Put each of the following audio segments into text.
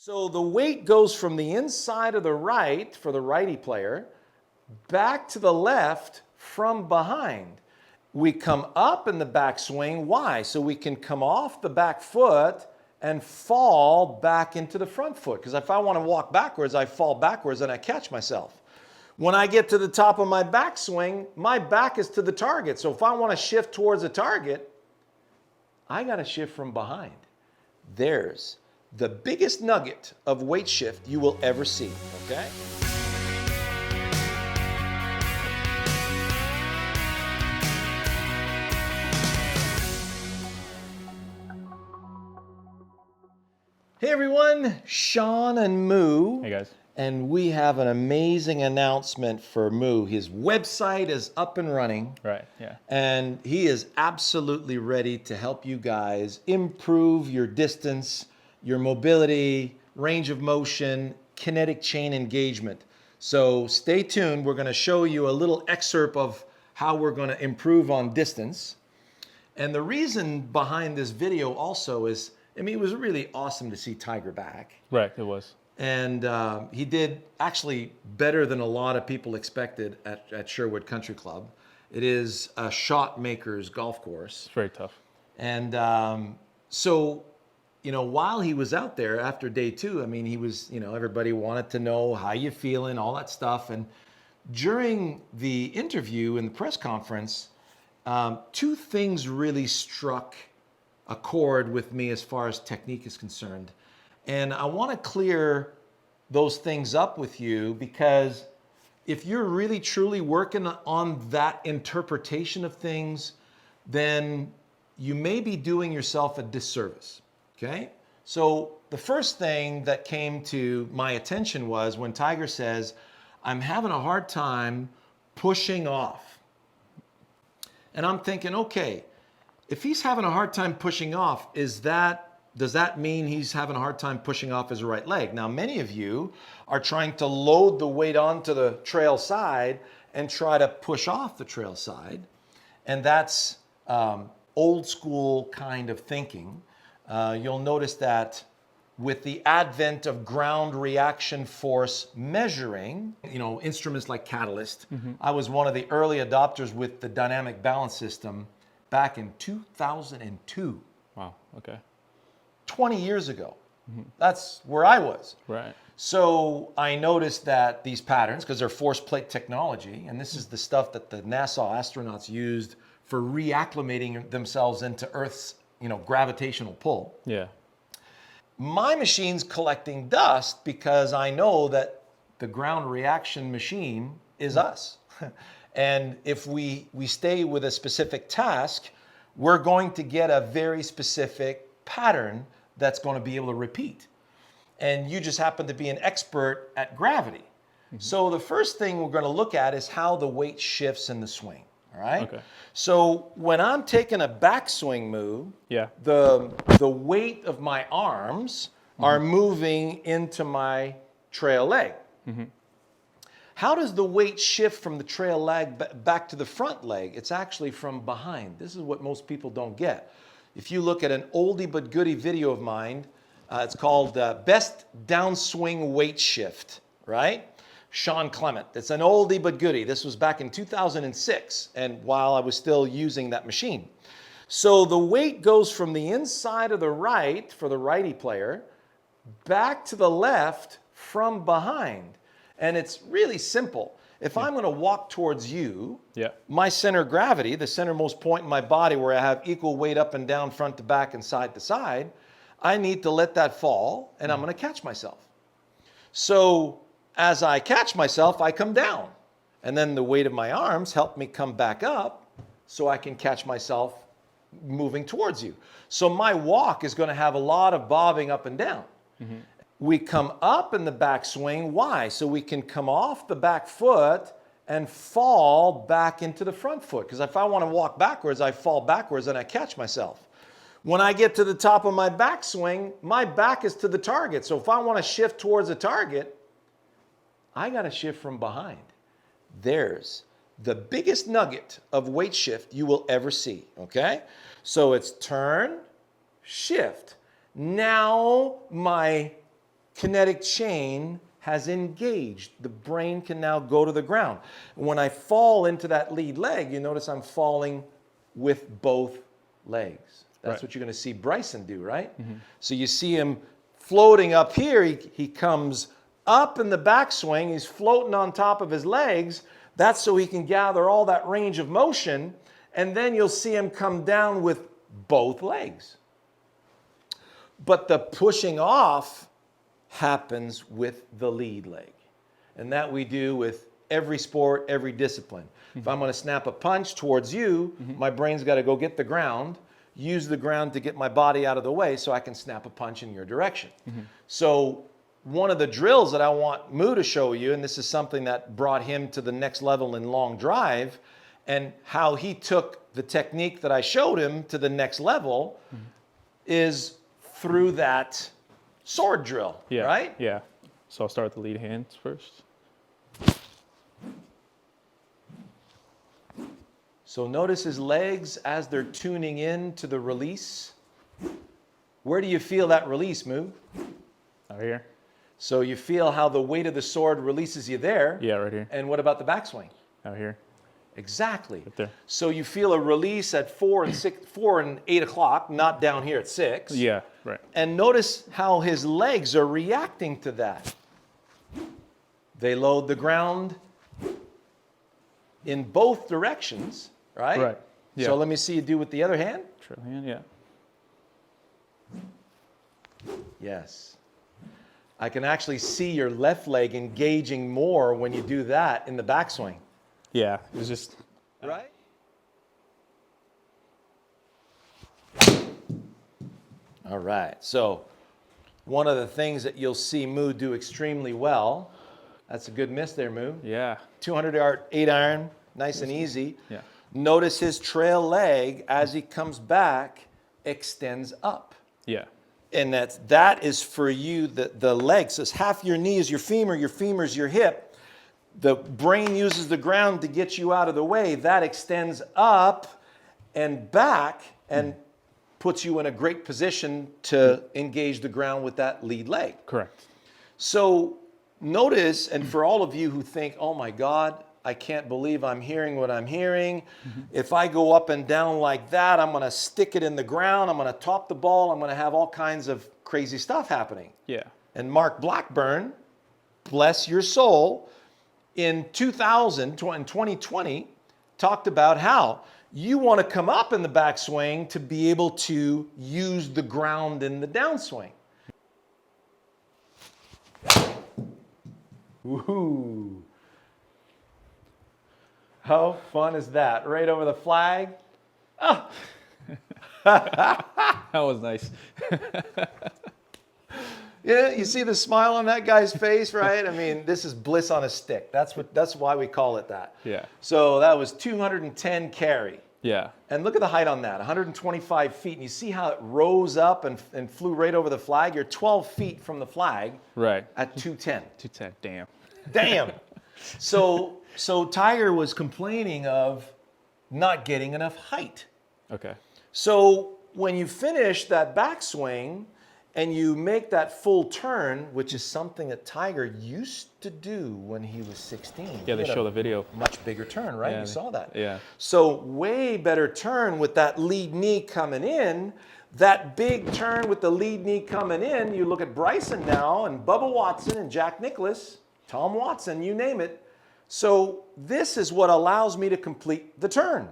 So the weight goes from the inside of the right for the righty player back to the left from behind. We come up in the backswing. Why? So we can come off the back foot and fall back into the front foot. Because if I want to walk backwards, I fall backwards and I catch myself. When I get to the top of my backswing, my back is to the target. So if I want to shift towards a target, I got to shift from behind. There's the biggest nugget of weight shift you will ever see, okay? Hey everyone, Shawn and Moo. Hey guys. And we have an amazing announcement for Moo. His website is up and running. Right, yeah. And he is absolutely ready to help you guys improve your distance, your mobility, range of motion, kinetic chain engagement. So stay tuned. We're going to show you a little excerpt of how we're going to improve on distance. And the reason behind this video also is, I mean, it was really awesome to see Tiger back. Right, it was. And he did actually better than a lot of people expected at Sherwood Country Club. It is a shot maker's golf course. It's very tough. And so, you know, while he was out there after day two, I mean, he was, you know, everybody wanted to know how you feeling, all that stuff. And during the interview in the press conference, two things really struck a chord with me as far as technique is concerned. And I want to clear those things up with you, because if you're really truly working on that interpretation of things, then you may be doing yourself a disservice, okay? So the first thing that came to my attention was when Tiger says, I'm having a hard time pushing off. And I'm thinking, okay, if he's having a hard time pushing off, does that mean he's having a hard time pushing off his right leg? Now, many of you are trying to load the weight onto the trail side and try to push off the trail side. And that's old school kind of thinking. You'll notice that with the advent of ground reaction force measuring, you know, instruments like Catalyst, I was one of the early adopters with the dynamic balance system back in 2002. Wow, okay. 20 years ago. That's where I was. Right. So I noticed that these patterns, because they're force plate technology, and this is the stuff that the NASA astronauts used for reacclimating themselves into Earth's, you know, gravitational pull. Yeah. My machine's collecting dust because I know that the ground reaction machine is us. And if we stay with a specific task, we're going to get a very specific pattern that's going to be able to repeat. And you just happen to be an expert at gravity. So the first thing we're going to look at is how the weight shifts in the swing. All right? Okay. So when I'm taking a backswing move, Yeah. the weight of my arms are moving into my trail leg. How does the weight shift from the trail leg back to the front leg? It's actually from behind. This is what most people don't get. If you look at an oldie but goodie video of mine, it's called Best Downswing Weight Shift, right? Shawn Clement. It's an oldie but goodie. This was back in 2006, and while I was still using that machine. So the weight goes from the inside of the right for the righty player back to the left from behind. And it's really simple. If I'm going to walk towards you, my center of gravity, the centermost point in my body where I have equal weight up and down, front to back and side to side, I need to let that fall, and I'm going to catch myself. So as I catch myself, I come down. And then the weight of my arms help me come back up so I can catch myself moving towards you. So my walk is going to have a lot of bobbing up and down. We come up in the backswing. Why? So we can come off the back foot and fall back into the front foot. Because if I want to walk backwards, I fall backwards and I catch myself. When I get to the top of my backswing, my back is to the target. So if I want to shift towards a target, I got to shift from behind. There's the biggest nugget of weight shift you will ever see, okay? So it's turn, shift. Now my kinetic chain has engaged. The brain can now go to the ground. When I fall into that lead leg, you notice I'm falling with both legs. That's what you're going to see Bryson do, right? So you see him floating up here. He comes up in the backswing. He's floating on top of his legs. That's so he can gather all that range of motion. And then you'll see him come down with both legs. But the pushing off happens with the lead leg. And that we do with every sport, every discipline. If I'm going to snap a punch towards you, my brain's got to go get the ground, use the ground to get my body out of the way so I can snap a punch in your direction. So one of the drills that I want Moo to show you, and this is something that brought him to the next level in long drive, and how he took the technique that I showed him to the next level is through that sword drill, right? Yeah. So I'll start with the lead hands first. So notice his legs as they're tuning in to the release. Where do you feel that release, Moo? Out here. So you feel how the weight of the sword releases you there. Yeah, right here. And what about the backswing? Out here. Exactly. Right there. So you feel a release at 4 and 8 o'clock, not down here at 6. Yeah, right. And notice how his legs are reacting to that. They load the ground in both directions, right? Right. Yeah. So let me see you do with the other hand. Trail hand, yeah. Yes. I can actually see your left leg engaging more when you do that in the backswing. Yeah, it was just... Right? All right. So one of the things that you'll see Moo do extremely well, that's a good miss there, Moo. Yeah. 200-yard 8-iron, nice and easy. Yeah. Notice his trail leg, as he comes back, extends up. Yeah. And that is for you, the leg. So it's half your knee is your femur is your hip. The brain uses the ground to get you out of the way. That extends up and back and puts you in a great position to engage the ground with that lead leg. Correct. So notice, and for all of you who think, oh my God, I can't believe I'm hearing what I'm hearing. If I go up and down like that, I'm going to stick it in the ground. I'm going to top the ball. I'm going to have all kinds of crazy stuff happening. Yeah. And Mark Blackburn, bless your soul, in 2020, talked about how you want to come up in the backswing to be able to use the ground in the downswing. Woohoo! How fun is that? Right over the flag. Oh. That was nice. Yeah, you see the smile on that guy's face, right? I mean, this is bliss on a stick. That's why we call it that. Yeah. So that was 210 carry. Yeah. And look at the height on that, 125 feet. And you see how it rose up and flew right over the flag? You're 12 feet from the flag. Right. At 210. 210, damn. Damn. So Tiger was complaining of not getting enough height. Okay. So when you finish that backswing and you make that full turn, which is something that Tiger used to do when he was 16. Yeah, they show the video. Much bigger turn, right? Yeah, you saw that. Yeah. So way better turn with that lead knee coming in. That big turn with the lead knee coming in, you look at Bryson now and Bubba Watson and Jack Nicklaus, Tom Watson, you name it. So this is what allows me to complete the turn.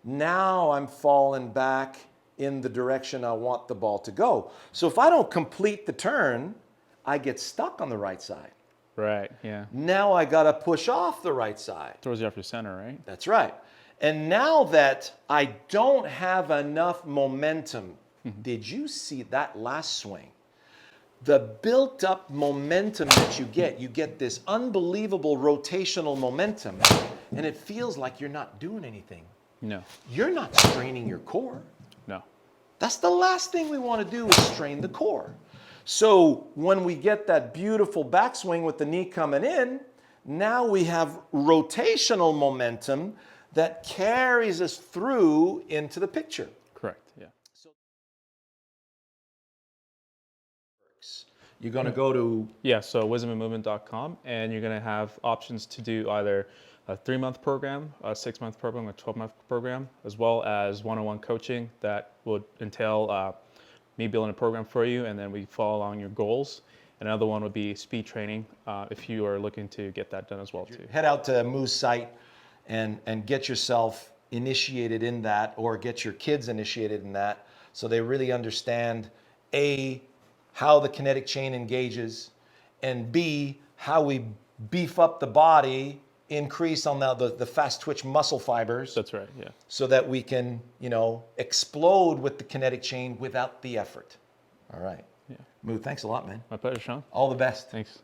Now I'm falling back in the direction I want the ball to go. So if I don't complete the turn, I get stuck on the right side. Right, yeah. Now I got to push off the right side. Throws you off your center, right? That's right. And now that I don't have enough momentum, did you see that last swing? The built up momentum that you get this unbelievable rotational momentum, and it feels like you're not doing anything. No. You're not straining your core. No. That's the last thing we want to do is strain the core. So when we get that beautiful backswing with the knee coming in, now we have rotational momentum that carries us through into the picture. Correct, yeah. You're going to go to Yeah, so wisdomandmovement.com, and you're going to have options to do either a 3-month program, a 6-month program, a 12-month program, as well as one-on-one coaching that would entail me building a program for you, and then we follow along your goals. Another one would be speed training if you are looking to get that done as well too. head out to Moo's site and get yourself initiated in that, or get your kids initiated in that, so they really understand A, how the kinetic chain engages, and B, how we beef up the body, increase on the fast twitch muscle fibers, That's right, yeah. so that we can, explode with the kinetic chain without the effort. All right. Yeah. Moo, thanks a lot, man. My pleasure, Shawn. All the best. Thanks.